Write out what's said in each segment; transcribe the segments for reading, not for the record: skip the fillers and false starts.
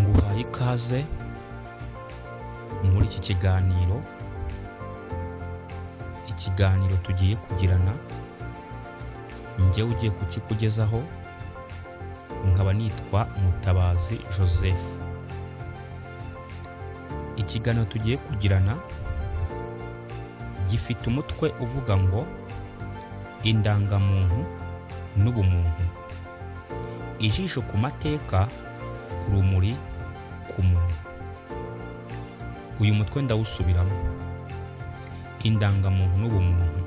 nguhaye ikaze muri iki kiganiro tugiye kugirana, njyewe ugiye kukikugezaho nkaba nitwa Mutabazi Joseph. Ikiganiro tugiye kugirana gifite umutwe uvuga ngo indangamuntu n'ubumuntu, ijisho ku mateka, urumuri ku muntu. Uyu mutwe ndawusubiramo: indangamuntu n'ubumuntu,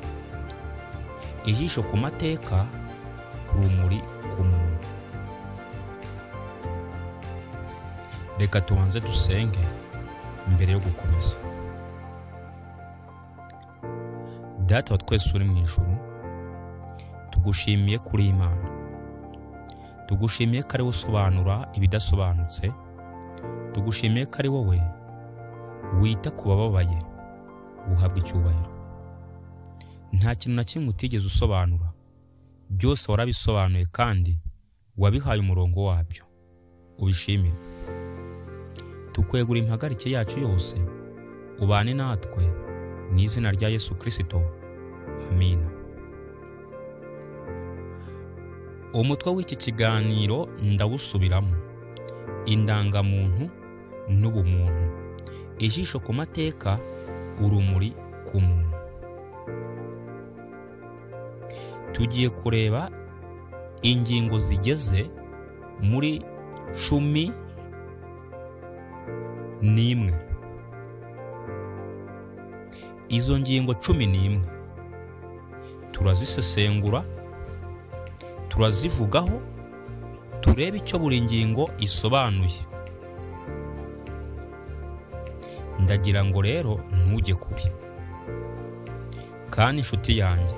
ijisho ku mateka, urumuri ku muntu. Reka tubanze dusenge mbere yo gukomeza. Data wa twese uri mu ijuru, tugushimiye kuri Imana, tugushimiye ko ari wowe usobanura ibidasobanutse, tugushimiye ko ari wowe wita ku bababaye. Uhabwa icyubahiro. Nta kintu na kimwe utigeze usobanura, byose warabisobanuye kandi wabihaye umurongo wabyo. Ubishimire. Tukwegura impagarike yacu yose, ubane natwe mu izina rya Yesu Kristo. Amina. Umutwe w'iki kiganiro ndawusubiramo: indangamuntu n'ubumuntu, ijisho ku mateka, urumuri ku muntu. Tugiye kureba ingingo zigeze muri 11. Izo ngingo 11 turazisesengura, turazivugaho, turebe icyo buri ngingo isobanuye. Ndagira ngo rero ntujye kubi, kandi inshuti yanjye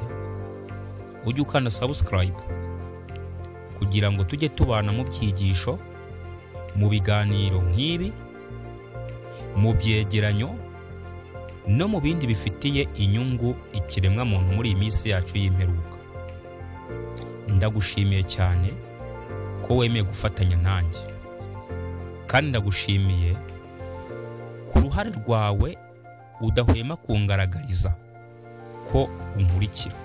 ujye ukanda subscribe kugira ngo tujye tubana mu byigisho, mu biganiro nk'ibi, mu byegeranyo no mu bindi bifitiye inyungu ikiremwa muntu muri iyi minsi yacu y'imperuka. Ndagushimiye cyane ko wemeye gufatanya nanjye, kandi ndagushimiye ku ruhare rwawe udahwema kungaragariza ko unkurikira.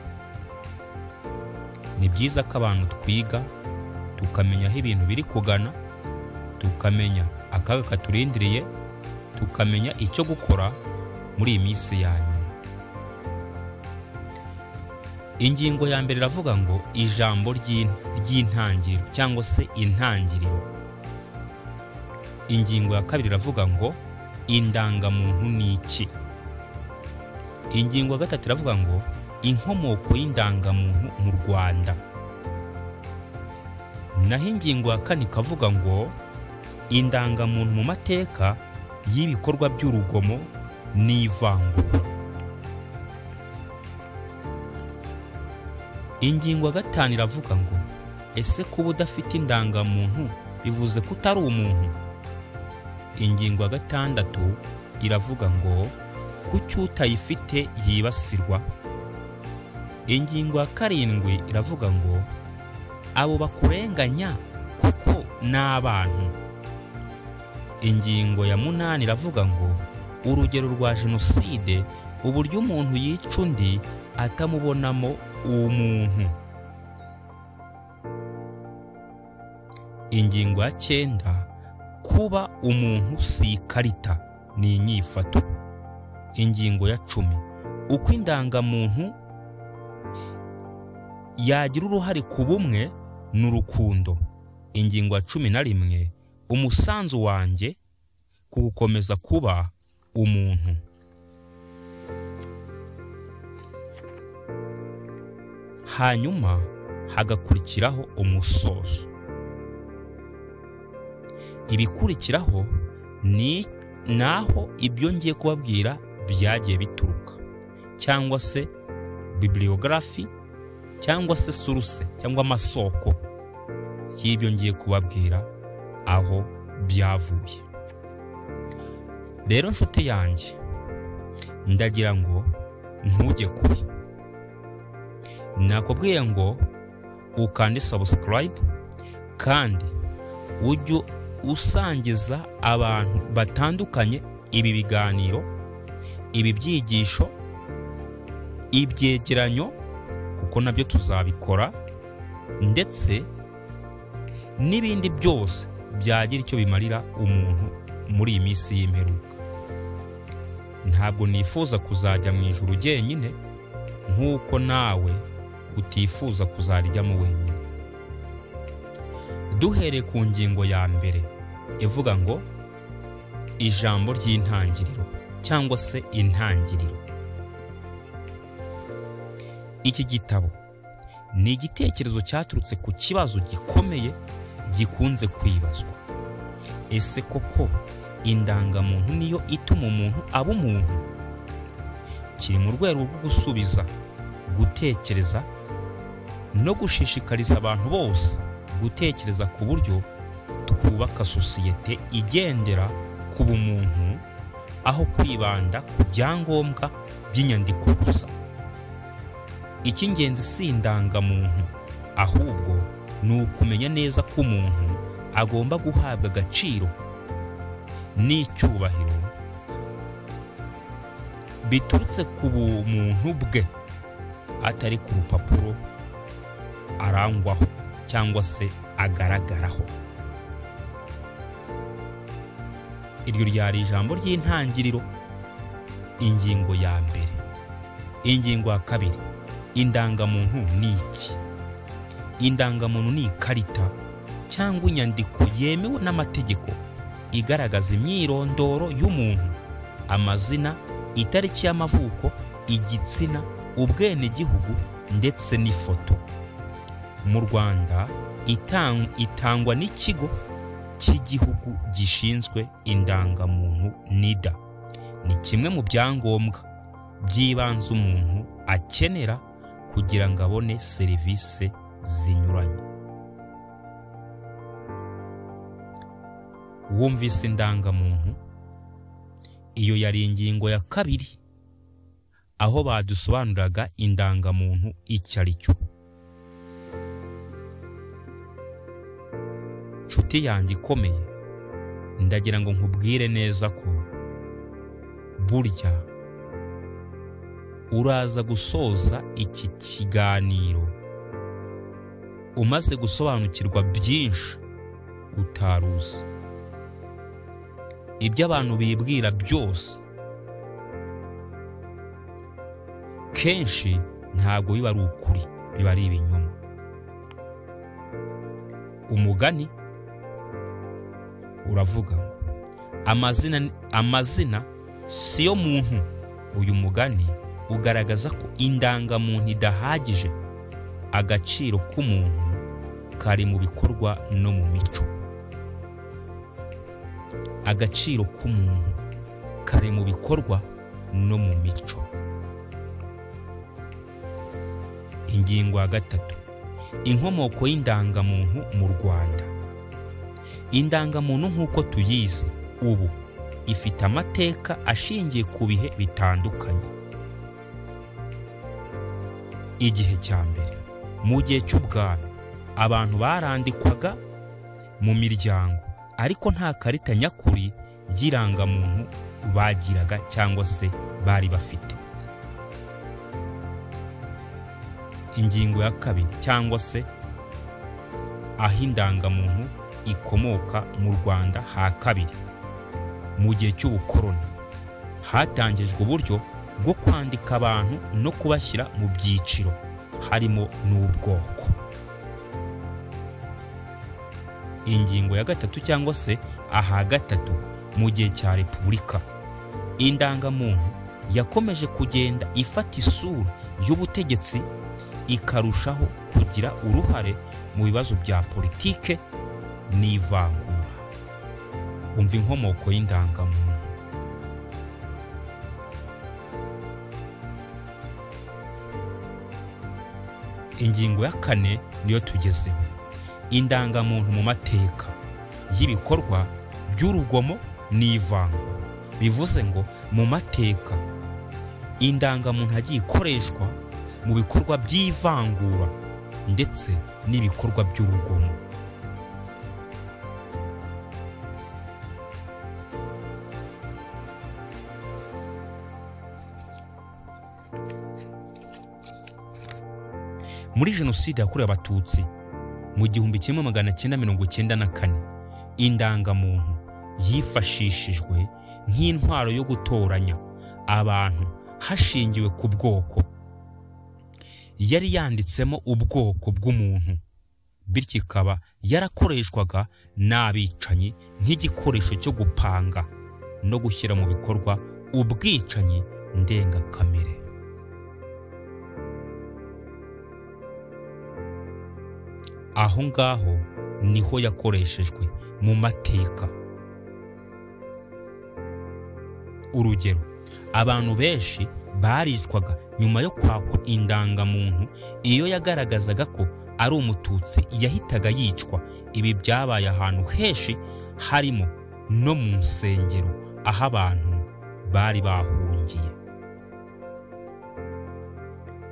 Ni byiza ko abantu twiga tukamenya aho ibintu biri kugana, tukamenya akaga katurindiriye, tukamenya icyo gukora muri iyi minsi yanyu. Ingingo ya mbere iravuga ngo ijambo ry'intangiriro cyangwa se intangiriro. Ingingo ya kabiri iravuga ngo indangamuntu ni iki. Ingingo ya gatatu iravuga ngo inkomoko y'indangamuntu mu Rwanda. Naho ingingo ya kane ikavuga ngo indangamuntu mu mateka y'ibikorwa by'urugomo n'ivangura. Ingingo ya gatanu iravuga ngo ese kuba udafite indangamuntu bivuze ko utari umuntu. Ingingo ya gatandatu iravuga ngo kuki utayifite yibasirwa. Ingingo ya karindwi iravuga ngo abo bakurenganya kuko n'abantu. Ingingo ya munani iravuga ngo urugero rwa jenoside, uburyo umuntu yica undi atamubonamo umuntu. Ingingo ya 9, kuba umuntu si ikarita, ni inyifato. Ingingo ya 10, uko indangamuntu yagira uruhare ku bumwe n'urukundo. Ingingo ya 11, umusanzu wanjye ku gukomeza kuba umuntu. Hanyuma hagakurikiraho umusozo. Ibikurikiraho ni naho ibyo ngiye kubabwira byagiye bituruka, cyangwa se bibliography, cyangwa se source, cyangwa amasoko y'ibyo ngiye kubabwira aho byavuye. Rero nshuti yanjye, ndagira ngo ntujye kure. Nakubwiye ngo ukande subscribe kandi ujye usangiza abantu batandukanye ibi biganiro, ibi byigisho, ibyegeranyo, kuko nabyo tuzabikora, ndetse n'ibindi byose byagira icyo bimarira umuntu muri iyi minsi y'imperuka. Ntabwo nifuza kuzajya mu ijuru jyenyine nk'uko nawe utifuza kuzarijyamo wenyine. Duhereye ku ngingo ya mbere ivuga ngo ijambo ry'intangiriro cyangwa se intangiriro. Iki gitabo ni igitekerezo cyaturutse ku kibazo gikomeye gikunze kwibazwa. Ese koko indangamuntu niyo ituma umuntu aba umuntu? Kiri mu rwego rwo gusubiza, gutekereza no gushishikariza abantu bose gutekereza ku buryo twubaka sosiyete igendera ku bumuntu aho kwibanda ku byangombwa by'inyandiko gusa. Icy'ingenzi si indangamuntu, ahubwo ni ukumenya neza ko umuntu agomba guhabwa agaciro n'icyubahiro biturutse ku bumuntu bwe, atari ku rupapuro arangwaho cyangwa se agaragaraho. Iryo ryari ijambo ry'intangiriro, ingingo ya mbere. Ingingo ya kabiri, indangamuntu ni iki? Indangamuntu ni ikarita cyangwa inyandiko yemewe n'amategeko igaragaza imyirondoro y'umuntu, amazina, itariki y'amavuko, igitsina, ubwenegihugu ndetse n'ifoto. Mu Rwanda itangwa n'ikigo cy'igihugu gishinzwe indangamuntu NIDA. Ni kimwe mu byangombwa by'ibanze umuntu akenera kugira ngo abone serivisi zinyuranye. Wumvise indangamuntu? Iyo yari ingingo ya kabiri, aho badusobanuraga indangamuntu icyo ari cyo. Nshuti yanjye ikomeye, ndagira ngo nkubwire neza ko burya uraza gusoza iki kiganiro umaze gusobanukirwa byinshi utaruzi. Ibyo abantu bibwira byose kenshi ntabwo biba ari ukuri, biba ari ibinyoma. Umugani uravuga amazina siyo muntu. Uyu mugani ugaragaza ko indangamuntu idahagije. Agaciro k'umuntu kari mu bikorwa no mu mico. Agaciro k'umuntu kari mu bikorwa no mu mico. Ingingo ya gatatu, inkomoko y'indangamuntu mu Rwanda. Indangamuntu nk'uko tuyizi ubu ifite amateka ashingiye ku bihe bitandukanye. Igihe cya mbere, mu gihe cy'ubwami, abantu barandikwaga mu miryango, ariko nta karita nyakuri y'irangamuntu bagiraga cyangwa se bari bafite. Ingingo ya kabiri, cyangwa se aho indangamuntu ikomoka mu Rwanda ha kabiri. Mu gihe cy'ubukoroni hatangijwe uburyo bwo kwandika abantu no kubashyira mu byiciro, harimo n'ubwoko. Ingingo ya gatatu, cyangwa se aha gatatu, mu gihe cya Repubulika, indangamuntu yakomeje kugenda ifata isura y'ubutegetsi, ikarushaho kugira uruhare mu bibazo bya politike n'ivangura. Umva inkomoko y'indangamuntu. Ingingo ya kane niyo tugezeho, indangamuntu mu mateka y'ibikorwa by'urugomo n'ivangura. Bivuze ngo mu mateka indangamuntu yagiye ikoreshwa mu bikorwa by'ivangura ndetse n'ibikorwa by'urugomo. muri jenoside yakorewe abatutsi mu 1994 indangamuntu yifashishijwe nk'intwaro yo gutoranya abantu hashingiwe ku bwoko. Yari yanditsemo ubwoko bw'umuntu, bityo ikaba yarakoreshwaga n'abicanyi nk'igikoresho cyo gupanga no gushyira mu bikorwa ubwicanyi ndengakamere. Aho ngaho niho yakoreshejwe mu mateka. Urugero, abantu benshi baricwaga nyuma yo kwakwa indangamuntu iyo yagaragazaga ko ari umututsi yahitaga yicwa. Ibi byabaye ahantu henshi harimo no mu nsengero aho abantu bari bahungiye.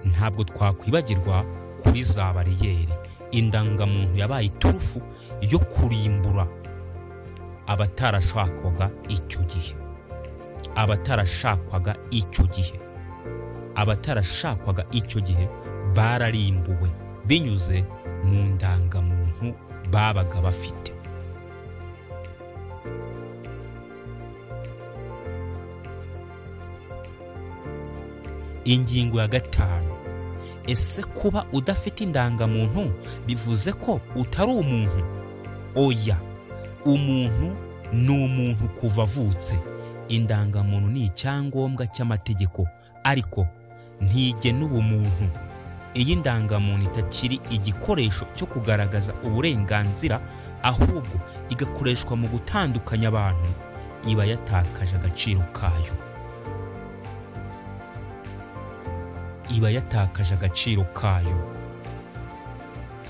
Ntabwo twakwibagirwa kuri za bariyeri. Indangamuntu yabaye iturufu yo kurimbura abatarashakwaga icyo gihe. Abatarashakwaga icyo gihe bararimbuwe binyuze mu ndangamuntu babaga bafite. Ingingo ya 5. Ese kuba udafite indangamuntu bivuze ko utari umuntu? Oya, umuntu ni umuntu kuva avutse. Indangamuntu ni icyangombwa cy'amategeko, ariko ntigena ubumuntu. Iyi ndangamuntu itakiri igikoresho cyo kugaragaza uburenganzira, ahubwo igakoreshwa mu gutandukanya abantu, iba yatakaje agaciro kayo.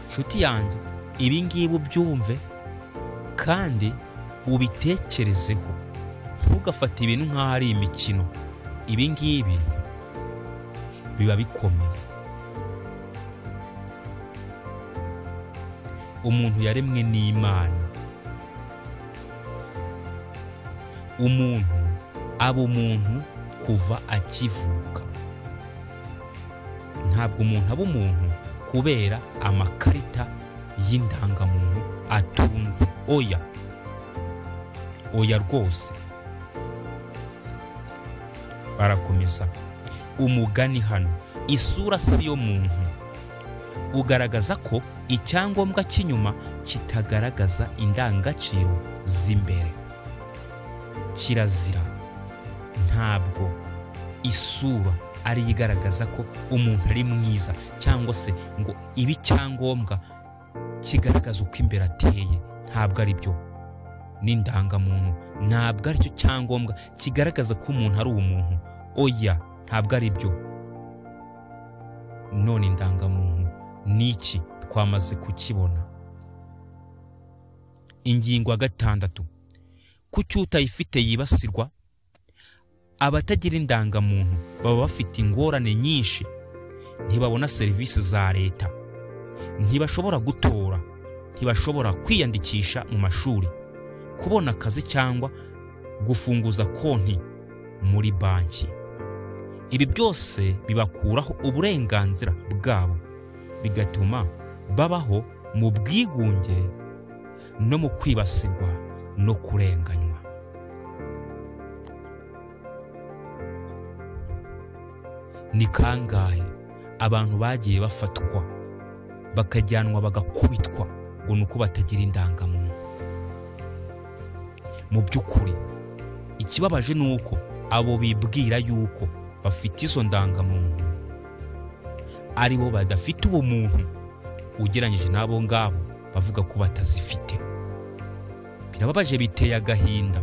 Nshuti yanjye, ibi ngibi ubyumve kandi ubitekerezeho. Ntugafate ibintu nk'aho ari imikino. Ibi ngibi biba bikomeye. Umuntu yaremwe n'Imana. Umuntu aba umuntu kuva akivuka. Ntabwo umuntu aba umuntu kubera amakarita y'indangamuntu atunze. Oya rwose. Barakomeza. Umugani hano, isura si yo muntu, ugaragaza ko icyangombwa cy'inyuma kitagaragaza indangagaciro z'imbere. Kirazira. Ntabwo isura ari igaragaza ko umuntu ari mwiza, cyangwa se ngo ibi cyangombwa kigaragaza uko imbere ateye. Ntabwo ari byo. N'indangamuntu ntabwo ari cyo cyangombwa kigaragaza ko umuntu ari umuntu. Oya, ntabwo ari byo. None indangamuntu niki? Twamaze kukibona. Ingingo ya 6. Kuki utayifite yibasirwa? Abatagira indangamuntu baba bafite ingorane nyinshi. Ntibabona serivisi za leta, ntibashobora gutora, ntibashobora kwiyandikisha mu mashuri, kubona akazi cyangwa gufunguza konti muri banki. Ibi byose bibakuraho uburenganzira bwabo, bigatuma babaho mu bwigunge no mu kwibasirwa no kurenganywa. Ni kangahe abantu bagiye bafatwa bakajyanwa bagakubitwa ngo nuko batagira indangamuntu? Mu by'ukuri ikibabaje nuko abo bibwira yuko bafite izo ndangamuntu ari bo badafite ubumuntu ugereranyije n'abo ngabo bavuga ko batazifite. Birababaje, biteye agahinda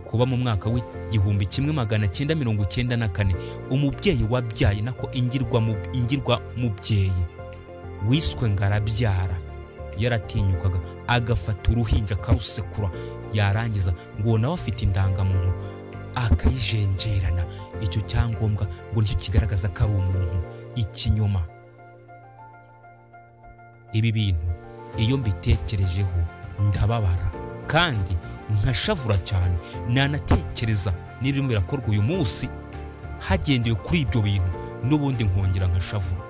kuba mu mwaka w'1994 umubyeyi wabyaye nako ingirwa mubyeyi wiswe ngarabyara yaratinyukaga agafata uruhinja akarusekura, yarangiza ngo nawe afite indangamuntu akayijenjerana. Icyo cyangombwa ngo nicyo kigaragaza ko ari umuntu. Ikinyoma. Ibi bintu iyo mbitekerejeho ndababara kandi nkashavura cyane. Nanatekereza n'ibirimo birakorwa uyu munsi hagendewe kuri ibyo bintu, n'ubundi nkongera nkashavura.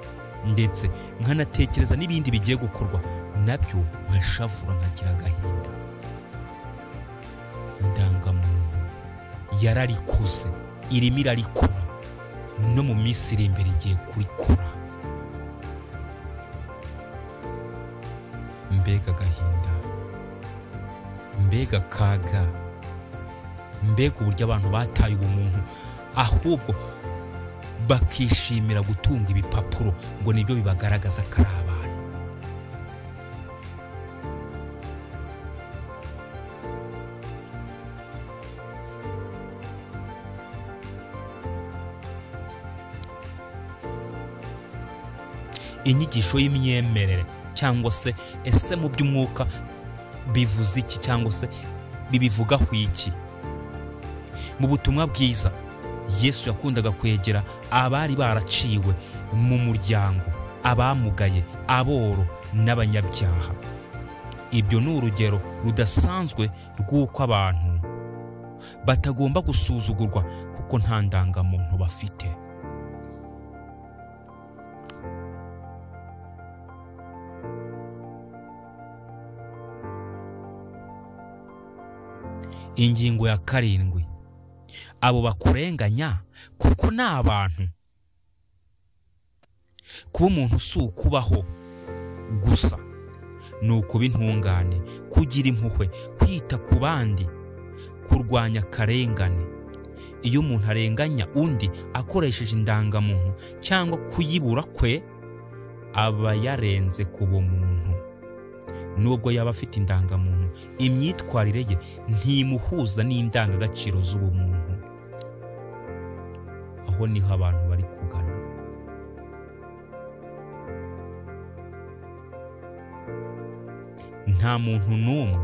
ndetse nkanatekereza n'ibindi bigiye gukorwa nabyo nkashavura nkagira agahinda. Indangamuntu yararikoze, irimo irarikora, no mu minsi iri imbere igiye kurikora. Mbega agahinda, mbega akaga, mbega uburyo abantu bataye ubumuntu ahubwo bakishimira gutunga ibipapuro ngo nibyo bibagaragaza ko ari abantu. Inyigisho y'imyemerere cyangwa se ese mu by'umwuka bivuze iki cyangwa se bibivugaho iki? Mu butumwa bwiza Yesu yakundaga kwegera abari baraciwe mu muryango, abamugaye, aboro n'abanyabyaha. Ibyo ni urugero rudasanzwe rw'uko abantu batagomba gusuzugurwa kuko nta ndangamuntu bafite. Ingingo ya 7, abo bakurenganya kuko ni abantu. Kuba umuntu si ukubaho gusa, ni ukuba intungane, kugira impuhwe, kwita ku bandi, kurwanya akarengane. Iyo umuntu arenganya undi akoresheje indangamuntu cyangwa kuyibura kwe, aba yarenze ku bumuntu. Nubwo yaba afite indangamuntu, imyitwarire ye ntimuhuza n'indangagaciro z'ubumuntu. Aho niho abantu bari kugana. Nta muntu n'umwe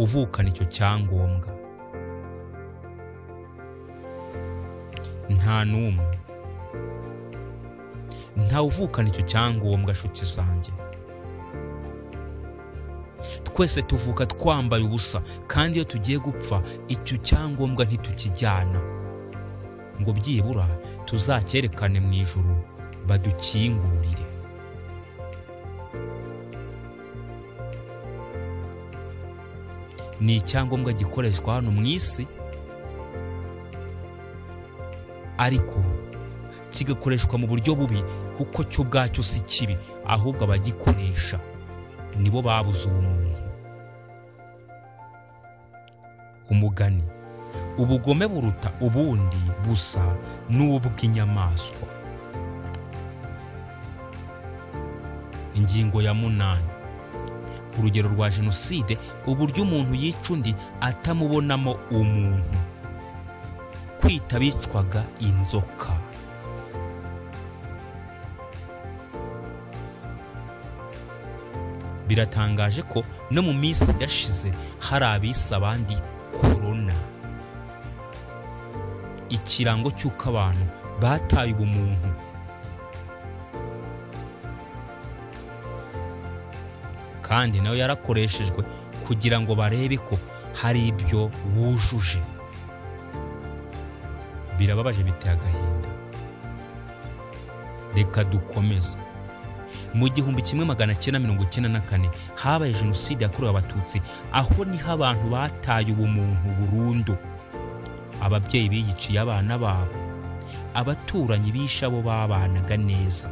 uvukana icyo cyangombwa. Nta n'umwe. Nta uvukana icyo cyangombwa, nshuti zanjye. Twese tuvuka twambaye ubusa, kandi iyo tugiye gupfa icyo cyangombwa ntitukijyana ngo byibura tuzacyerekane mu ijuru badukingurire. Ni icyangombwa gikoreshwa hano mu isi, ariko kigakoreshwa mu buryo bubi kuko cyo ubwacyo si kibi, ahubwo abagikoresha nibo babuze ubumuntu. Umugani: ubugome buruta ubundi busa n'ubw'inyamaswa. Ingingo ya 8, urugero rwa jenoside, uburyo umuntu yica undi atamubonamo umuntu. Kwita bicwaga inzoka. Biratangaje ko no mu minsi yashize hari abise abandi korona, ikirango cy'uko abantu bataye ubumuntu. Kandi nawe yarakoreshejwe kugira ngo barebe ko hari ibyo wujuje. Birababaje, biteye agahinda. Reka dukomeze. Mu 1994 habaye jenoside yakorewe abatutsi, aho niho abantu bataye ubumuntu burundu. Ababyeyi biyiciye abana babo, abaturanyi bishe abo babanaga neza.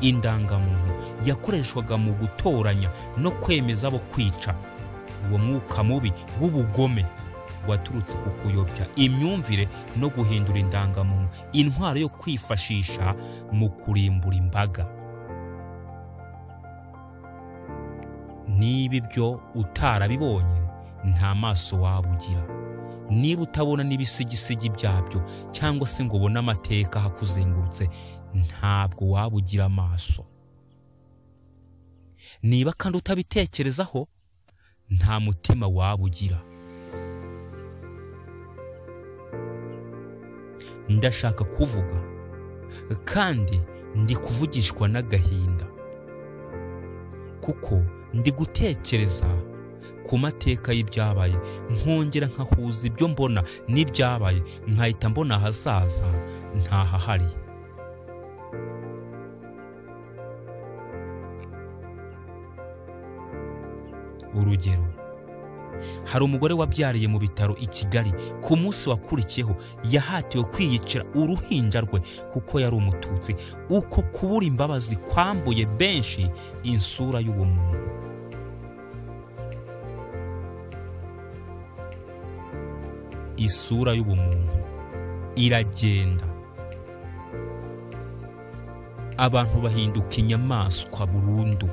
Indangamuntu yakoreshwaga mu gutoranya no kwemeza abo kwica. Uwo mwuka mubi w'ubugome waturutse ku kuyobya imyumvire no guhindura indangamuntu intwaro yo kwifashisha mu kurimbura imbaga. Niba ibyo utarabibonye, nta maso wabugira. Niba utabona n'ibisigisigi byabyo cyangwa se ngo ubone amateka hakuzengurutse, ntabwo wabugira amaso. Niba kandi utabitekerezaho, nta mutima wabugira. Ndashaka kuvuga kandi ndi kuvugishwa n'agahinda, kuko ndi gutekereza ku mateka y'ibyabaye, nkongera nkahuza ibyo mbona n'ibyabaye, nkahita mbona ahazaza ntahahari. urugero, hari umugore wabyariye mu bitaro i Kigali, ku munsi wakurikiyeho yahatiwe kwiyicira uruhinja rwe kuko yari umututsi. Uko kubura imbabazi kwambuye benshi insura y'ubumuntu. Isura y'ubumuntu iragenda, abantu bahinduka inyamaswa burundu.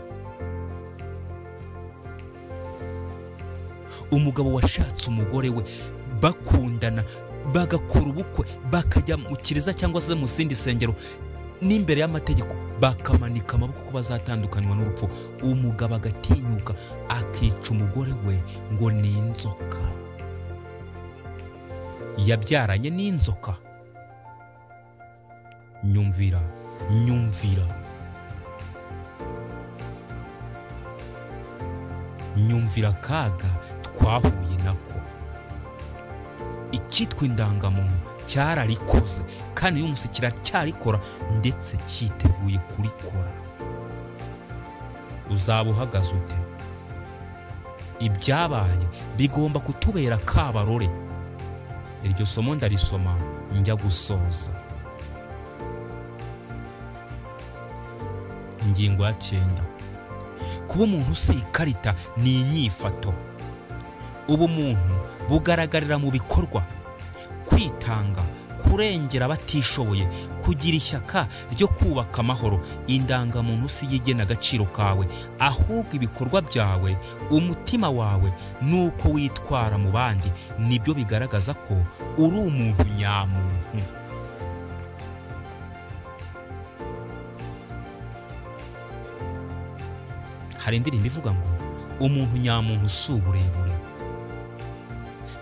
Umugabo washatse umugore we bakundana, bagakora ubukwe, bakajya mu kiliziya cyangwa se mu zindi sengero, n'imbere y'amategeko bakamanika amaboko ko bazatandukanywa n'urupfu. Umugabo agatinyuka akica umugore we ngo ni inzoka, yabyaranye n'inzoka. Nyumvira akaga twahuye nako. Icyitwa indangamuntu cyararikoze, kandi uyu munsi kiracyarikora ndetse cyiteguye kurikora. Uzaba uhagaze ute? Ibyabaye bigomba kutubera kabarore. Iryo somo ndarisoma njya gusoza. Ingingo ya 9. Kuba umuntu si ikarita ni inyifato. Ubumuntu bugaragarira mu bikorwa: kwitanga, kurengera abatishoboye, kugira ishyaka ryo kubaka amahoro. Indangamuntu si yigena agaciro kawe, ahubwo ibikorwa byawe, umutima wawe nuko witwara mu bandi nibyo bigaragaza ko uri umuntu nyamuntu. Hari indirimbo ivuga ngo umuntu nyamuntu si uburebure,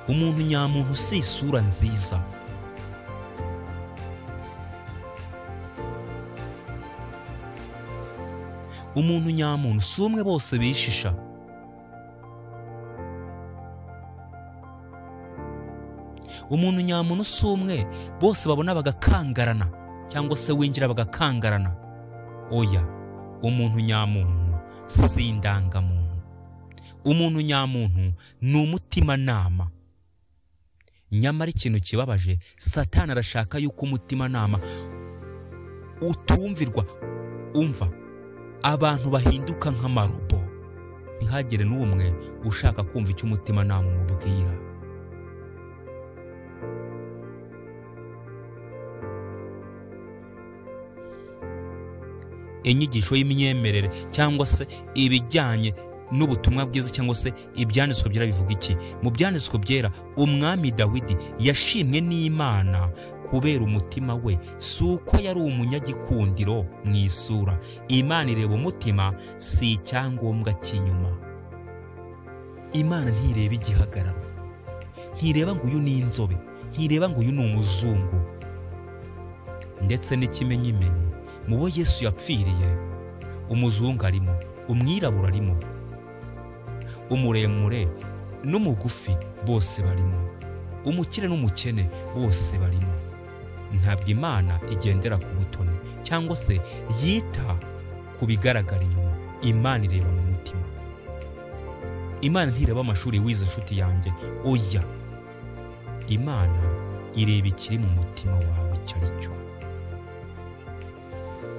umuntu nyamuntu si isura nziza. Umuntu nyamuntu si umwe bose bishisha. Umuntu nyamuntu si umwe bose babona bagakangarana, cyangwa se winjira bagakangarana. Oya, umuntu nyamuntu si indangamuntu. Umuntu nyamuntu ni umutimanama. Nyamara ikintu kibabaje, Satani arashaka yuko umutimanama utumvirwa. Umva, abantu bahinduka nk'amarobo, ntihagire n'umwe ushaka kumva icyo umutimanama umubwira. Inyigisho y'imyemerere cyangwa se ibijyanye n'ubutumwa bwiza cyangwa se ibyanditswe byera bivuga iki? Mu byanditswe byera, umwami Dawidi yashimwe n'Imana kubera umutima we, si uko yari umunyagikundiro mu isura. Imana ireba umutima, si icyangombwa cy'inyuma. Imana ntireba igihagararo, ntireba ngo uyu ni inzobe, ntireba ngo uyu ni umuzungu. Ndetse n'ikimenyimenyi, mu bo Yesu yapfiriye, umuzungu arimo, umwirabura arimo, umuremure n'umugufi bose barimo, umukire n'umukene bose barimo. Ntabwo Imana igendera ku butoni cyangwa se yita ku bigaragara inyuma. Imana ireba mu mutima. Imana ntireba amashuri wize inshuti yanjye, oya. Imana ireba ikiri mu mutima wawe icyo ari cyo.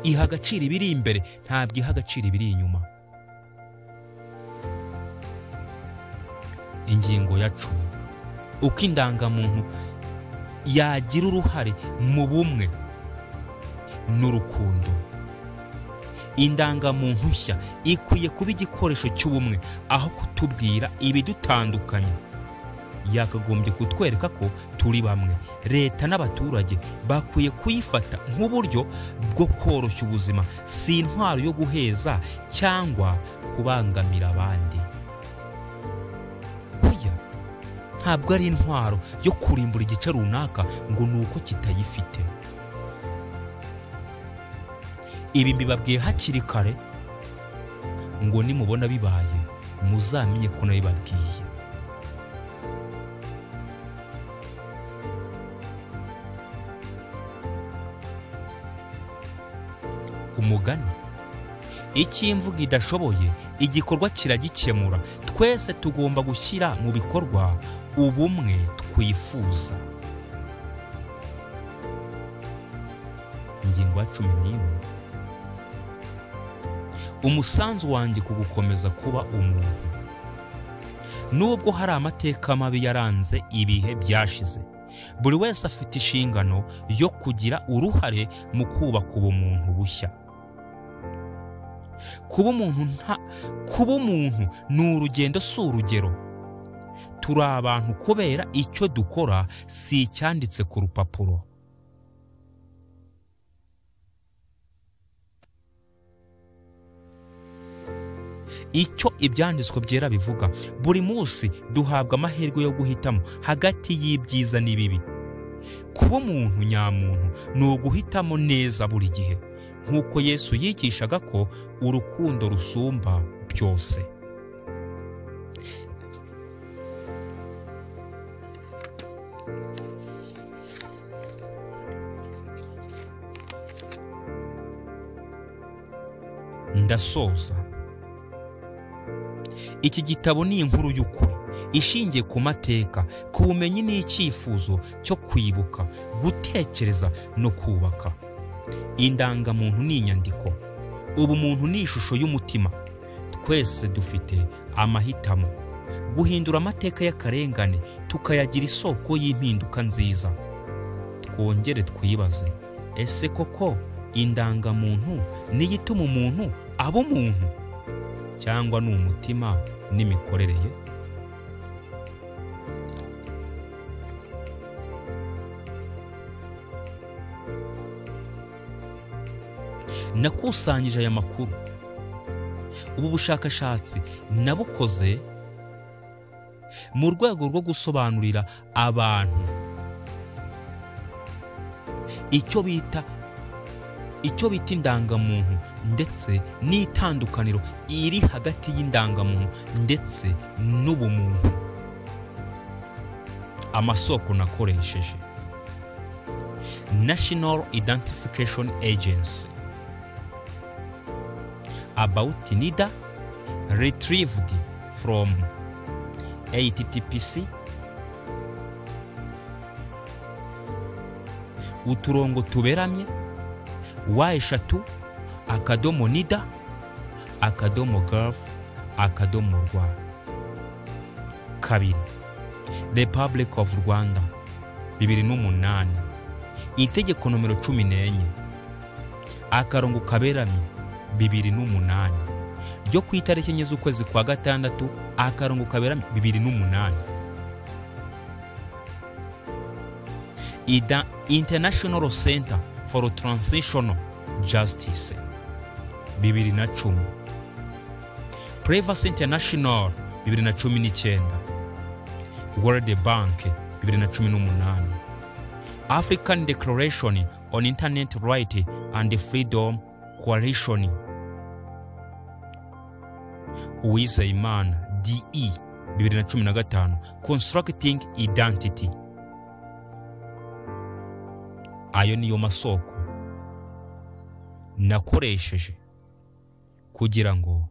Iha agaciro ibiri imbere, ntabwo iha agaciro ibiri inyuma. Ingingo ya 10. Uko indangamuntu yagira uruhare mu bumwe n'urukundo. Indangamuntu nshya ikwiye kuba igikoresho cy'ubumwe, aho kutubwira ibidutandukanye. Yakagombye kutwereka ko turi bamwe. Leta n'abaturage bakwiye kuyifata nk'uburyo bwo koroshya ubuzima, si intwaro yo guheza cyangwa kubangamira abandi. Oya, ntabwo ari intwaro yo kurimbura igice runaka ngo nuko kitayifite. Ibi mbibabwiye hakiri kare ngo nimubona bibaye muzamenye ko nabibabwiye. Umugani: icyo imvugo idashoboye igikorwa kiragikemura. twese tugomba gushyira mu bikorwa ubumwe twifuza. Ingingo ya 11. Umusanzu wanjye ku gukomeza kuba umuntu. Nubwo hari amateka mabi yaranze ibihe byashize, buri wese afite inshingano yo kugira uruhare mu kubaka ubumuntu bushya. Kuba umuntu ni urugendo, si urugero. Turi abantu kubera icyo dukora, si icyanditse ku rupapuro. Icyo ibyanditswe byera bivuga, buri munsi duhabwa amahirwe yo guhitamo hagati y'ibyiza n'ibibi. Kuba umuntu nyamuntu ni uguhitamo neza buri gihe, nk'uko Yesu yigishaga ko urukundo rusumba byose. Ndasoza. Iki gitabo ni inkuru y'ukuri ishingiye ku mateka, ku bumenyi n'icyifuzo cyo kwibuka, gutekereza no kubaka. Indangamuntu ni inyandiko, ubumuntu ni ishusho y'umutima. Twese dufite amahitamo guhindura amateka y'akarengane tukayagira isoko y'impinduka nziza. Twongere twibaze, ese koko indangamuntu niyo ituma umuntu aba umuntu, cyangwa ni umutima n'imikorere ye? Nakusanyije aya makuru. Ubu bushakashatsi nabukoze mu rwego rwo gusobanurira abantu icyo bita indangamuntu ndetse n'itandukaniro iri hagati y'indangamuntu ndetse n'ubumuntu. Amasoko nakoresheje: National Identification Agency, About NIDA, retrieved from https uturongo tuberamye wa#NIDA/gov/rw. 2. Republic of Rwanda 2008, itegeko nomero 14 akarongo kaberamye 2008 ryo ku itariki enye z'ukwezi kwa gatandatu akarongo kaberamye 2008. International Center for Transitional Justice 2010, Privacy International 2019, World Bank 2018, African Declaration on Internet Right and Freedom Coalition, Uwizeyimana DE 2015, Constructing Identity. Ayo niyo masoko nakoresheje kugira ngo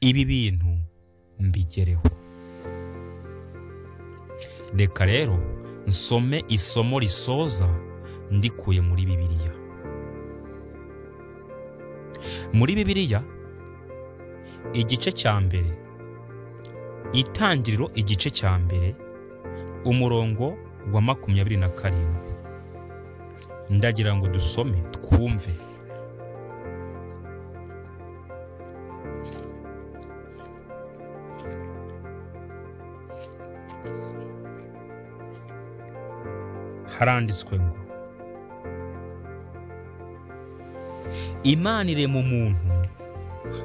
ibi bintu mbigereho. Reka rero nsome isomo risoza ndikuye muri Bibiliya. Muri Bibiliya igice cya mbere, Itangiriro igice cya mbere, umurongo wa 27. Ndagira ngo dusome twumve. Haranditswe ngo, Imana irema umuntu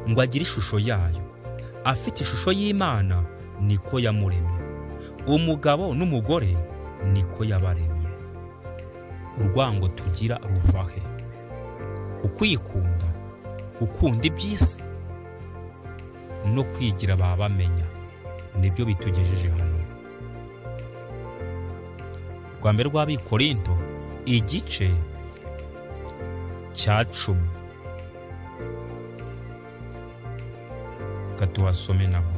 ngo agire ishusho yayo, afite ishusho y'Imana niko yamuremye, umugabo n'umugore niko yabaremye. Urwango tugira ruvahe? Ukwikunda, gukunda iby'isi no kwigira babamenya nibyo bitugejeje hano. Rwa mbere rw'Abikorinto igice cya 10 Reka tuhasome nabo.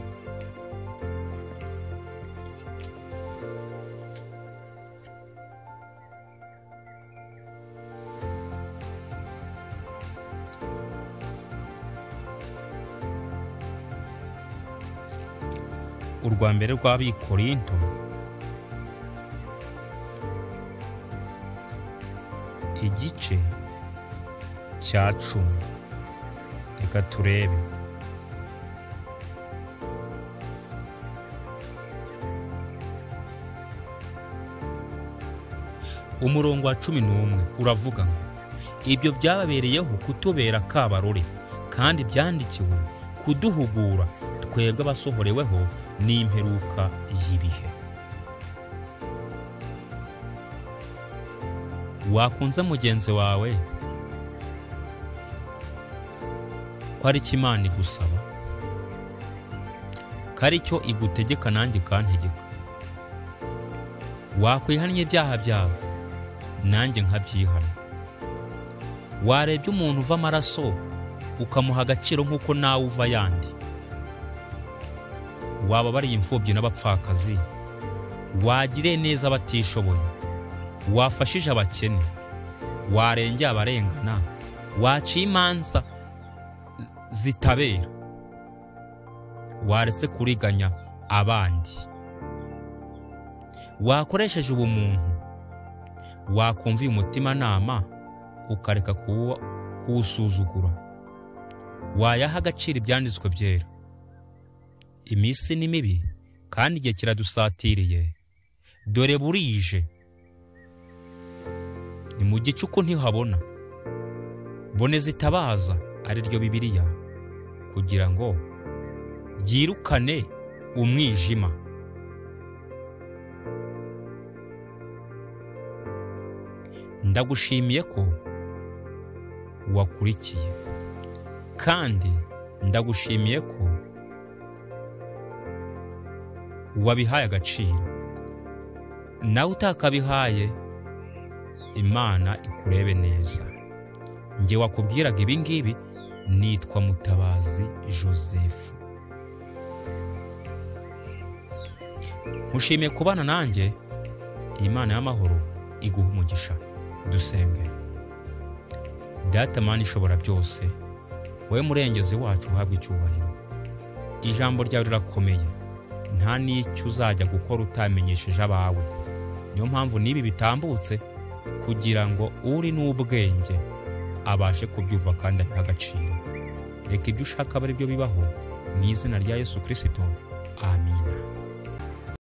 Urwa mbere rw'Abikorinto igice cya 10. Reka turebe. Umurongo wa 11 uravuga ngo ibyo byababereyeho kutubera kabarore kandi byandikiwe kuduhugura twebwe abasohoreweho n'imperuka y'ibihe. Wakunze mugenzi wawe ko ari Imana igusaba, ko ari cyo igutegeka nanjye kantegeka. Wakwihannye ibyaha byawe nanjye nkabyihana. Warebye umuntu uva amaraso ukamuha agaciro nk'uko nawe uva yandi. Waba bari imfubyi n'abapfakazi, wagiriye neza abatishoboye, wafashije abakene, warengeye abarengana, waciye imanza zitabera, waretse kuriganya abandi, wakoresheje ubumuntu, wakumviye umutimanama ukareka kuwusuzugura, wayaha agaciro ibyanditswe byera. Iminsi ni mibi kandi igihe kiradusatiriye, dore burije, ni mu gicuku ntihabona. Boneza itabaza ari ryo Bibiliya, kugira ngo ryirukane umwijima. Ndagushimiye ko wakurikiye, kandi ndagushimiye ko wabihaye agaciro. Nawe utakabihaye, Imana ikurebe neza. Nge wakubwiraga ibi ngibi nitwa Mutabazi Joseph. Nkushimiye kubana nanjye. Imana y'amahoro iguha umugisha. Dusenge. Data Mana ishobora byose, wowe murengezi wacu uhabwe icyubahiro. Ijambo ryawe rirakomeye, nta n'icyo uzajya gukora utamenyesheje abawe. Niyo mpamvu nibi bitambutse, kugira ngo uri n'ubwenge abashe kubyumva kandi abiha agaciro. Reka ibyo ushaka abe ari byo bibaho, mu izina rya Yesu Kristo. Amen.